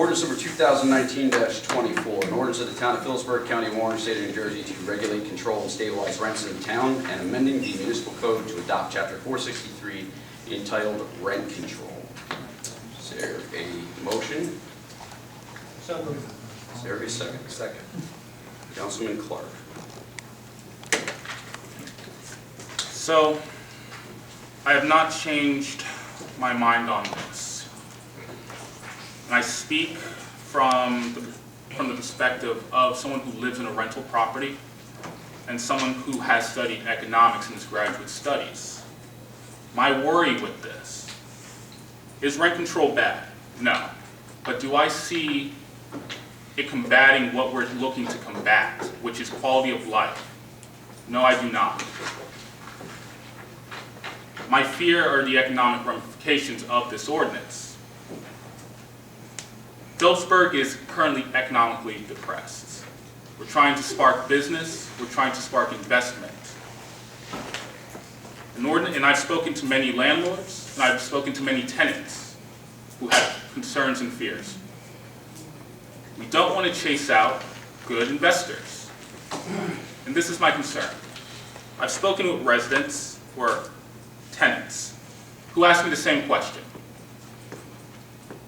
Ordinance number 2019-24, an ordinance of the Town of Phillipsburg, County of Orange, State of New Jersey to regulate, control, and stabilize rents in the town and amending the municipal code to adopt Chapter 463 entitled Rent Control. Is there a motion? So moved. Is there a second? Second. Councilman Clark. So, I have not changed my mind on this. And I speak from the perspective of someone who lives in a rental property and someone who has studied economics in his graduate studies. My worry with this, is rent control bad? No. But do I see it combating what we're looking to combat, which is quality of life? No, I do not. My fear are the economic ramifications of this ordinance. Phillipsburg is currently economically depressed. We're trying to spark business, we're trying to spark investment. And I've spoken to many landlords, and I've spoken to many tenants who have concerns and fears. We don't want to chase out good investors. And this is my concern. I've spoken with residents or tenants who ask me the same question.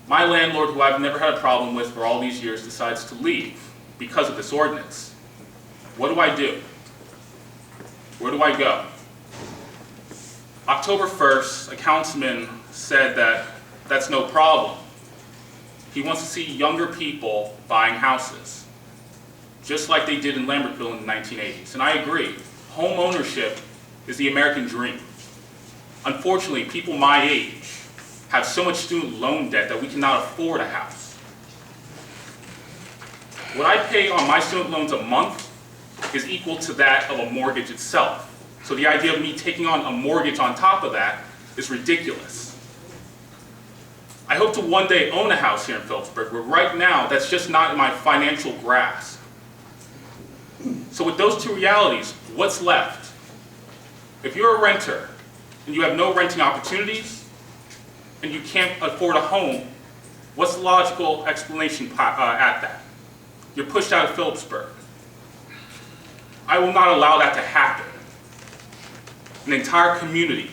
My landlord, who I've never had a problem with for all these years, decides to leave because of this ordinance. What do I do? Where do I go? October 1st, a councilman said that that's no problem. He wants to see younger people buying houses, just like they did in Lambertville in the 1980s. And I agree, home ownership is the American dream. Unfortunately, people my age have so much student loan debt that we cannot afford a house. What I pay on my student loans a month is equal to that of a mortgage itself. So the idea of me taking on a mortgage on top of that is ridiculous. I hope to one day own a house here in Phillipsburg, but right now that's just not in my financial grasp. So with those two realities, what's left? If you're a renter and you have no renting opportunities and you can't afford a home, what's the logical explanation at that? You're pushed out of Phillipsburg. I will not allow that to happen. An entire community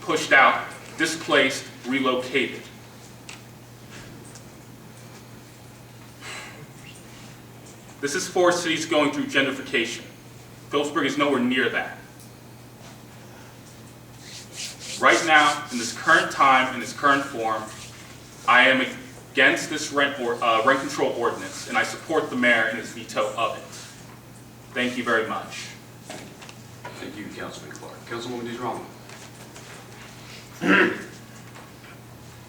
pushed out, displaced, relocated. This is four cities going through gentrification. Phillipsburg is nowhere near that. Right now, in this current time, in this current form, I am against this rent control ordinance, and I support the mayor in his veto of it. Thank you very much. Thank you, Councilman Clark. Councilwoman DeGramo.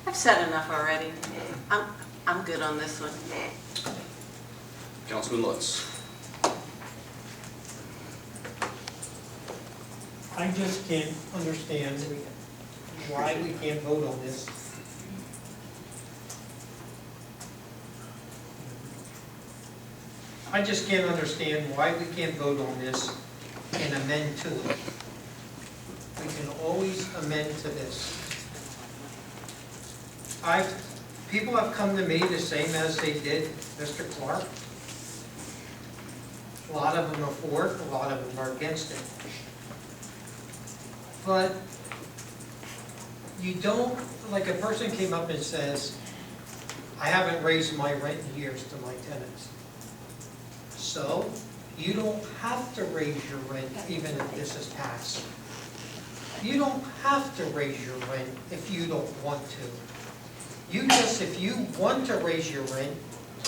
I've said enough already. I'm good on this one. Councilman Lutz. I just can't understand why we can't vote on this. I just can't understand why we can't vote on this and amend to it. We can always amend to this. People have come to me the same as they did Mr. Clark. A lot of them are for it, a lot of them are against it. But you don't, like a person came up and says, I haven't raised my rent in years to my tenants. So, you don't have to raise your rent even if this is passed. You don't have to raise your rent if you don't want to. If you want to raise your rent,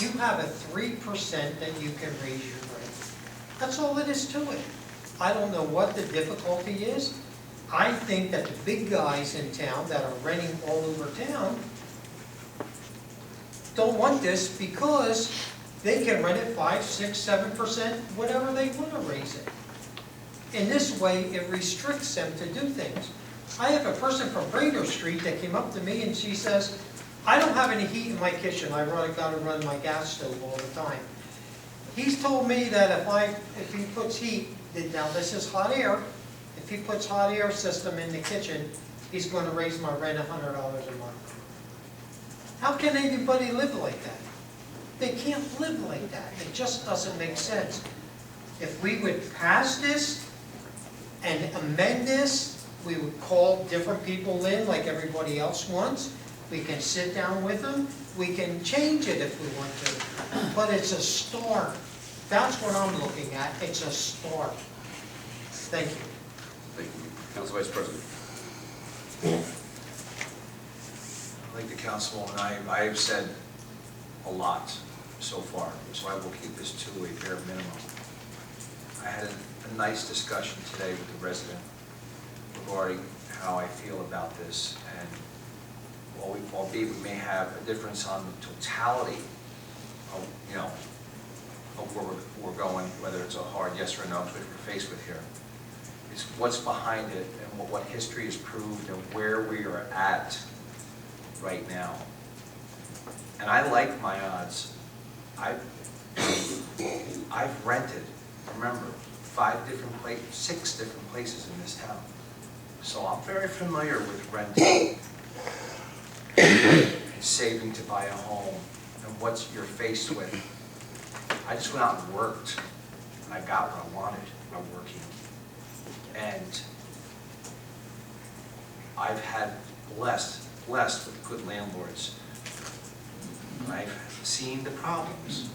you have a 3% that you can raise your rent. That's all it is to it. I don't know what the difficulty is. I think that the big guys in town that are renting all over town don't want this because they can rent it 5, 6, 7%, whatever they want to raise it. In this way, it restricts them to do things. I have a person from Brader Street that came up to me and she says, I don't have any heat in my kitchen. I got to run my gas stove all the time. He's told me that if he puts heat, now this is hot air, if he puts hot air system in the kitchen, he's going to raise my rent $100 a month. How can anybody live like that? They can't live like that. It just doesn't make sense. If we would pass this and amend this, we would call different people in like everybody else wants. We can sit down with them. We can change it if we want to. But it's a start. That's what I'm looking at. It's a start. Thank you. Thank you. Council Vice President. Like the councilwoman, I have said a lot so far, so I will keep this to a bare minimum. I had a nice discussion today with the resident regarding how I feel about this, and albeit we may have a difference on the totality of, of where we're going, whether it's a hard yes or no, which we're faced with here. It's what's behind it and what history has proved and where we are at right now. And I like my odds. I've rented, remember, 6 different places in this town. So I'm very familiar with renting and saving to buy a home and what you're faced with. I just went out and worked, and I got what I wanted by working. And I've had blessed with good landlords. I've seen the problems.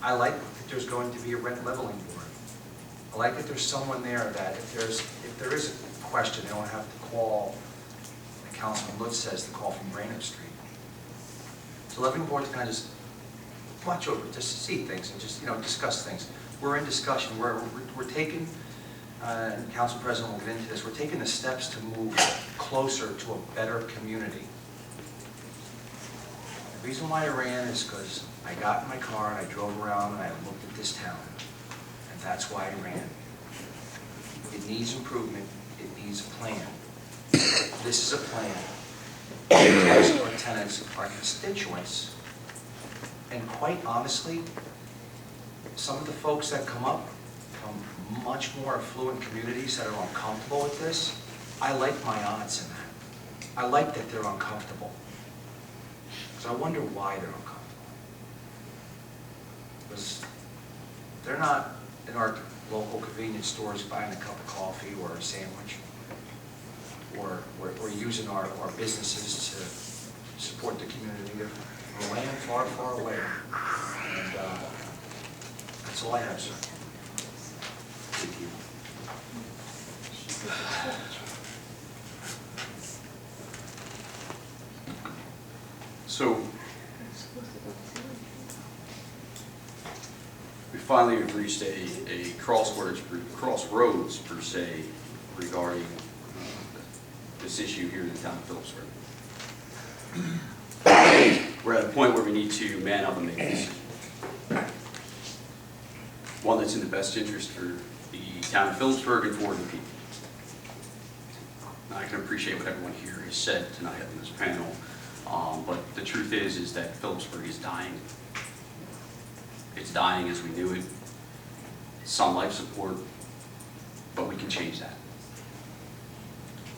I like that there's going to be a rent leveling board. I like that there's someone there that if there is a question, they don't have to call, like Councilman Lutz says, to call from Brainerd Street. So leveling board's kind of just watch over, just see things and just discuss things. We're in discussion. We're taking, and Council President will get into this. We're taking the steps to move closer to a better community. The reason why I ran is because I got in my car and I drove around and I looked at this town, and that's why I ran. It needs improvement. It needs a plan. This is a plan. Our tenants, our constituents, and quite honestly, some of the folks that come up from much more affluent communities that are uncomfortable with this, I like my odds in that. I like that they're uncomfortable. So I wonder why they're uncomfortable. Because they're not in our local convenience stores buying a cup of coffee or a sandwich, or using our businesses to support the community. They're laying far, far away. And that's all I have, sir. Thank you. So, we finally have reached a crossroads per se regarding this issue here in the town of Phillipsburg. We're at a point where we need to man up and make a decision. One that's in the best interest for the town of Phillipsburg and for the people. Now, I can appreciate what everyone here has said tonight on this panel, but the truth is that Phillipsburg is dying. It's dying as we knew it. Some life support, but we can change that.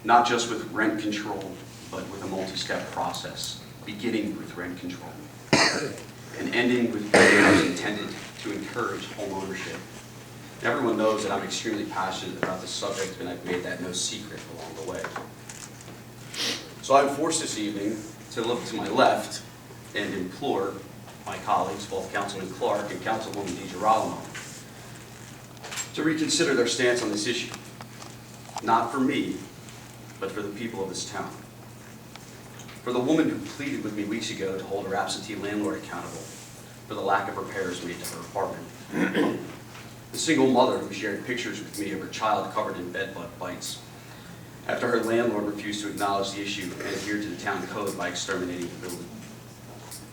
Not just with rent control, but with a multi-step process, beginning with rent control and ending with programs intended to encourage home ownership. Everyone knows that I'm extremely passionate about this subject, and I've made that no secret along the way. So I'm forced this evening to look to my left and implore my colleagues, both Councilman Clark and Councilwoman DiGirolamo, to reconsider their stance on this issue. Not for me, but for the people of this town. For the woman who pleaded with me weeks ago to hold her absentee landlord accountable for the lack of repairs made to her apartment. The single mother who shared pictures with me of her child covered in bed bug bites after her landlord refused to acknowledge the issue and adhere to the town code by exterminating the building.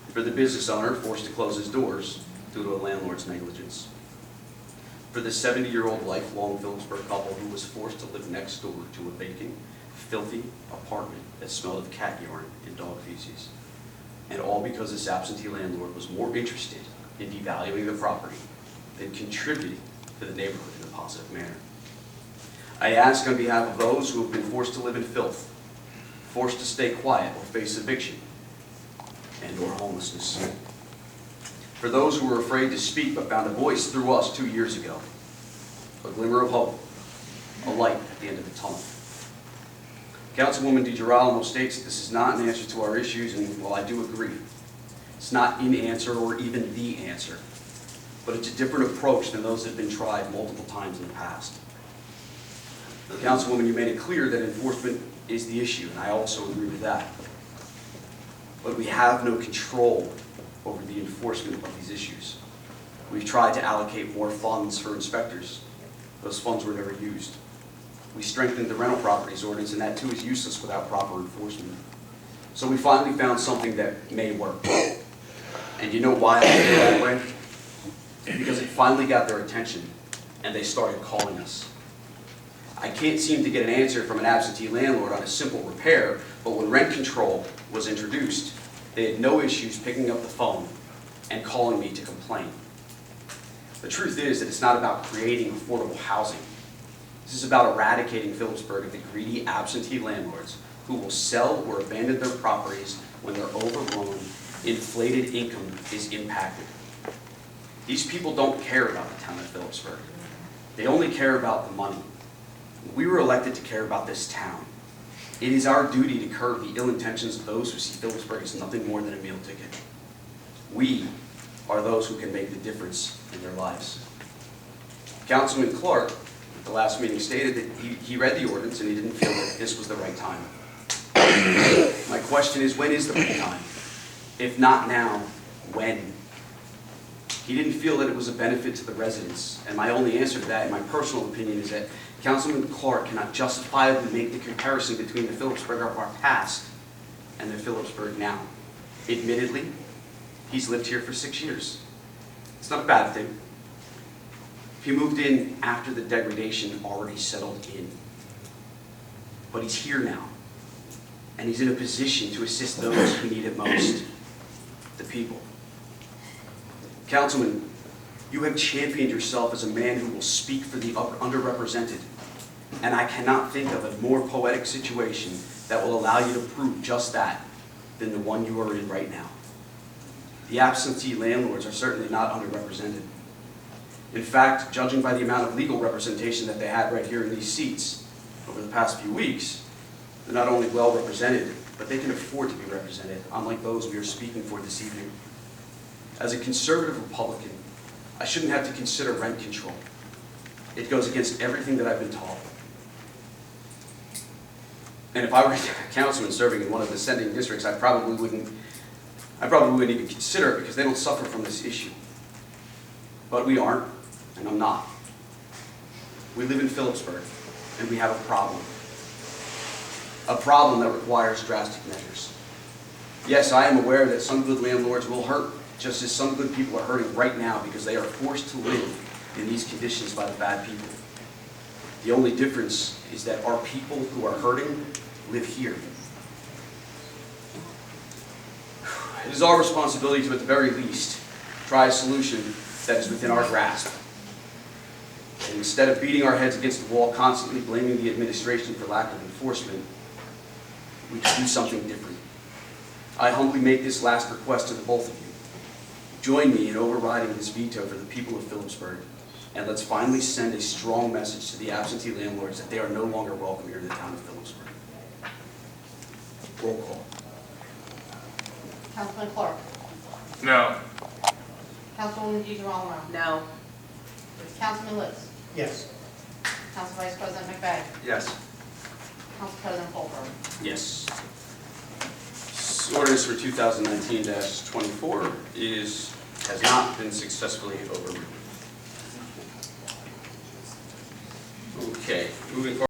For the business owner forced to close his doors due to a landlord's negligence. For the 70-year-old lifelong Phillipsburg couple who was forced to live next door to a vacant, filthy apartment that smelled of cat urine and dog feces. And all because this absentee landlord was more interested in devaluing the property than contributing to the neighborhood in a positive manner. I ask on behalf of those who have been forced to live in filth, forced to stay quiet or face eviction, and/or homelessness. For those who were afraid to speak but found a voice through us 2 years ago, a glimmer of hope, a light at the end of the tunnel. Councilwoman DiGirolamo states this is not an answer to our issues, and while I do agree, it's not an answer or even the answer, but it's a different approach than those that have been tried multiple times in the past. Councilwoman, you made it clear that enforcement is the issue, and I also agree with that. But we have no control over the enforcement of these issues. We've tried to allocate more funds for inspectors. Those funds were never used. We strengthened the rental properties ordinance, and that too is useless without proper enforcement. So we finally found something that may work. And you know why I feel that way? Because it finally got their attention, and they started calling us. I can't seem to get an answer from an absentee landlord on a simple repair, but when rent control was introduced, they had no issues picking up the phone and calling me to complain. The truth is that it's not about creating affordable housing. This is about eradicating Phillipsburg of the greedy absentee landlords who will sell or abandon their properties when their overgrown, inflated income is impacted. These people don't care about the town of Phillipsburg. They only care about the money. We were elected to care about this town. It is our duty to curb the ill intentions of those who see Phillipsburg as nothing more than a meal ticket. We are those who can make the difference in their lives. Councilman Clark, at the last meeting, stated that he read the ordinance and he didn't feel that this was the right time. My question is, when is the right time? If not now, when? He didn't feel that it was a benefit to the residents, and my only answer to that, in my personal opinion, is that Councilman Clark cannot justifiably make the comparison between the Phillipsburg of our past and the Phillipsburg now. Admittedly, he's lived here for 6 years. It's not a bad thing. He moved in after the degradation already settled in. But he's here now, and he's in a position to assist those who need it most, the people. Councilman, you have championed yourself as a man who will speak for the underrepresented, and I cannot think of a more poetic situation that will allow you to prove just that than the one you are in right now. The absentee landlords are certainly not underrepresented. In fact, judging by the amount of legal representation that they had right here in these seats over the past few weeks, they're not only well represented, but they can afford to be represented, unlike those we are speaking for this evening. As a conservative Republican, I shouldn't have to consider rent control. It goes against everything that I've been taught. And if I were a councilman serving in one of the ascending districts, I probably wouldn't even consider it because they don't suffer from this issue. But we aren't, and I'm not. We live in Phillipsburg, and we have a problem. A problem that requires drastic measures. Yes, I am aware that some good landlords will hurt, just as some good people are hurting right now because they are forced to live in these conditions by the bad people. The only difference is that our people who are hurting live here. It is our responsibility to, at the very least, try a solution that is within our grasp. And instead of beating our heads against the wall, constantly blaming the administration for lack of enforcement, we can do something different. I humbly make this last request to the both of you. Join me in overriding this veto for the people of Phillipsburg, and let's finally send a strong message to the absentee landlords that they are no longer welcome here in the town of Phillipsburg. Roll call. Councilman Clark. No. Councilwoman DeGirolamo. No. Councilman Litz. Yes. Council Vice President McVeigh. Yes. Council President Colbert. Yes. Ordinance for 2019-24 has not been successfully overridden. Okay, moving forward.